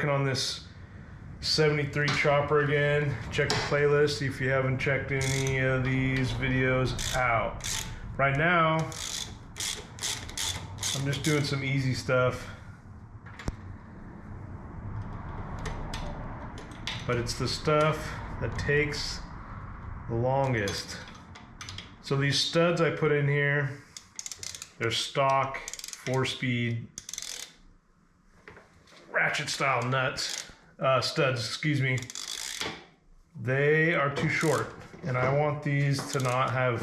working on this 73 chopper again. Check the playlist if you haven't checked any of these videos out. Right now, I'm just doing some easy stuff. But it's the stuff that takes the longest. So these studs I put in here, they're stock 4-speed ratchet style studs, excuse me. They are too short, and I want these to not have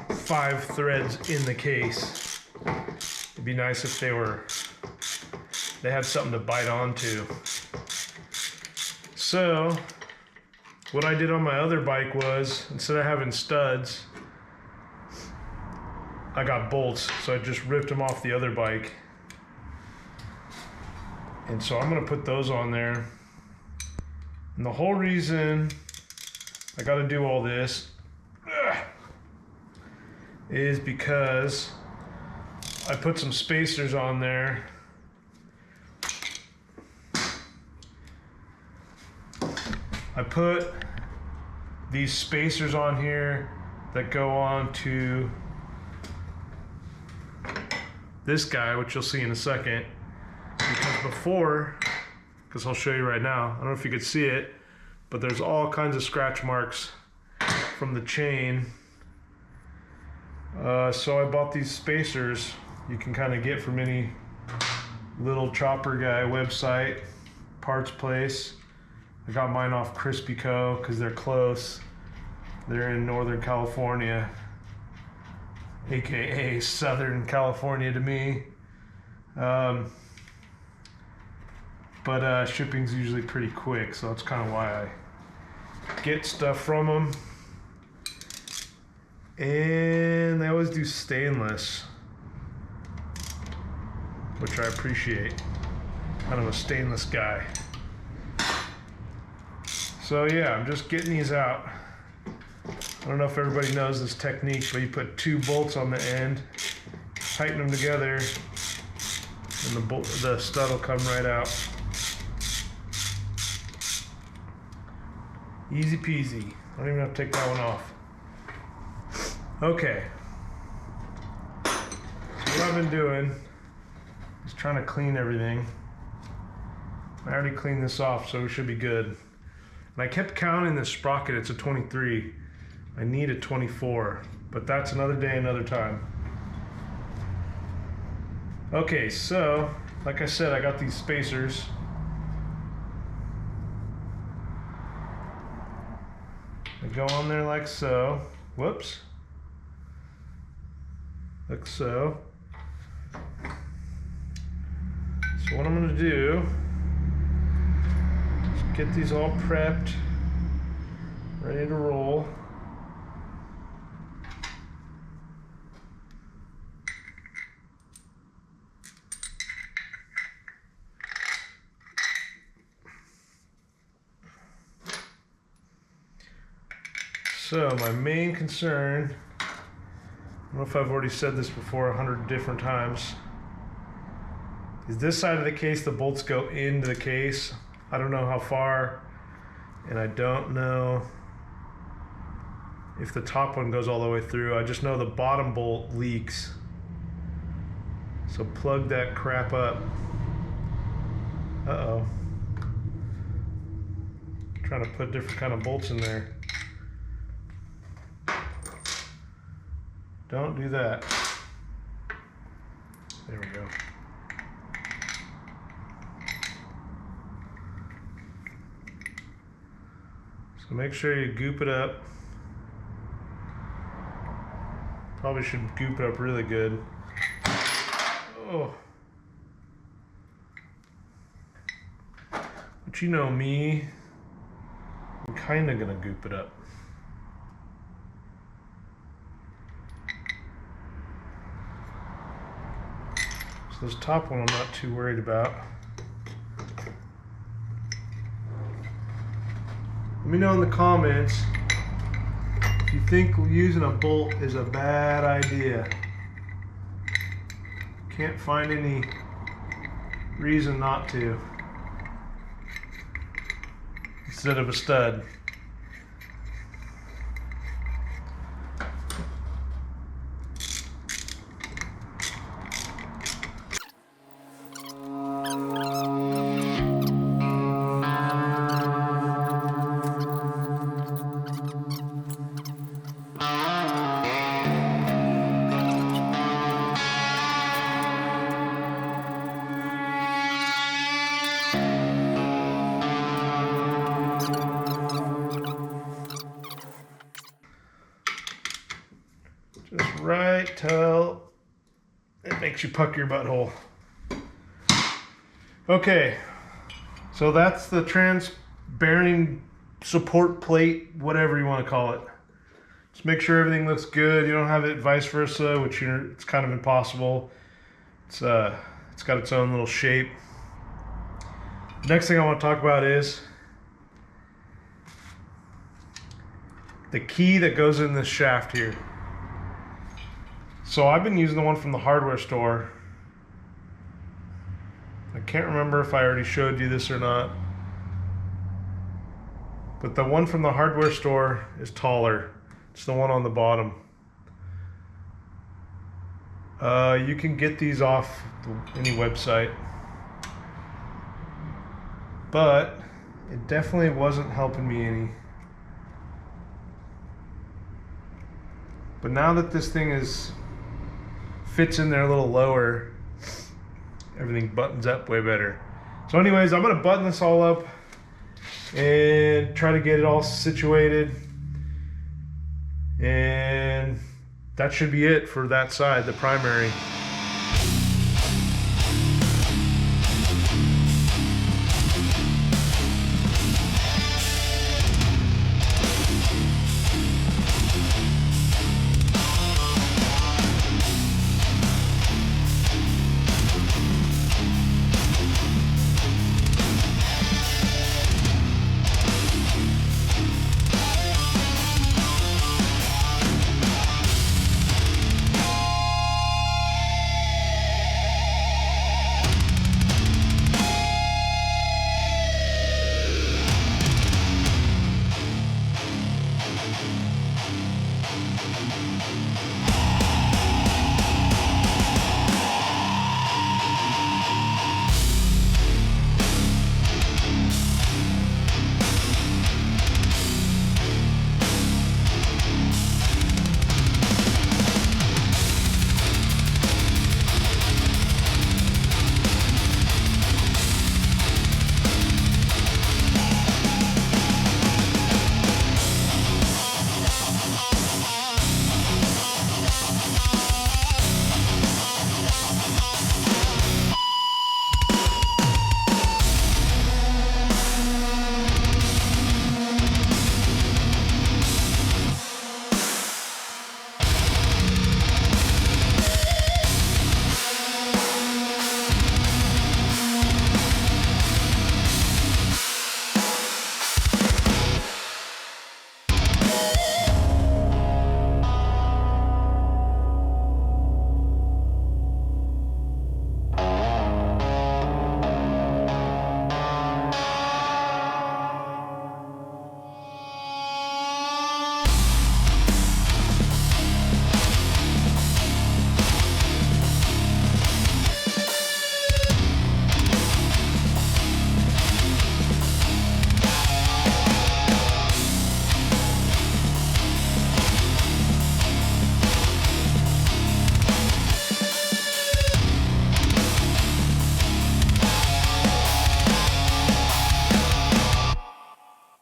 5 threads in the case. It'd be nice if they had something to bite onto. So what I did on my other bike was, instead of having studs, I got bolts, so I just ripped them off the other bike. And so I'm gonna put those on there. And the whole reason I gotta do all this is because I put some spacers on there. I put these spacers on here that go on to this guy, which you'll see in a second. Because I'll show you right now, I don't know if you could see it, but there's all kinds of scratch marks from the chain. So I bought these spacers you can kind of get from any little chopper guy website, parts place. I got mine off Crispy Co. because they're close. They're in Northern California, aka Southern California to me. But shipping's usually pretty quick, so that's kind of why I get stuff from them. And they always do stainless, which I appreciate. Kind of a stainless guy. So yeah, I'm just getting these out. I don't know if everybody knows this technique, but you put 2 bolts on the end, tighten them together, and the stud will come right out. Easy peasy. I don't even have to take that one off. Okay. So what I've been doing is trying to clean everything. I already cleaned this off, so we should be good. And I kept counting this sprocket. It's a 23. I need a 24, but that's another day, another time. Okay, so like I said, I got these spacers. They go on there like so. Whoops. Like so. So what I'm going to do is get these all prepped, ready to roll. So my main concern, I don't know if I've already said this before 100 different times, is this side of the case, the bolts go into the case. I don't know how far, and I don't know if the top one goes all the way through. I just know the bottom bolt leaks. So plug that crap up. Uh-oh. Trying to put different kind of bolts in there. Don't do that. There we go. So make sure you goop it up. Probably should goop it up really good. Oh. But you know me, I'm kinda gonna goop it up. This top one I'm not too worried about. Let me know in the comments if you think using a bolt is a bad idea. Can't find any reason not to. instead of a stud. Just right till it makes you pucker your butthole. Okay, so that's the trans bearing support plate, whatever you want to call it. Just make sure everything looks good. You don't have it vice versa, which it's kind of impossible. It's got its own little shape. Next thing I want to talk about is the key that goes in this shaft here. So I've been using the one from the hardware store. I can't remember if I already showed you this or not, but the one from the hardware store is taller. It's the one on the bottom. You can get these off any website, but it definitely wasn't helping me any. But now that this thing fits in there a little lower, everything buttons up way better. So anyways, I'm gonna button this all up and try to get it all situated, and that should be it for that side, the primary.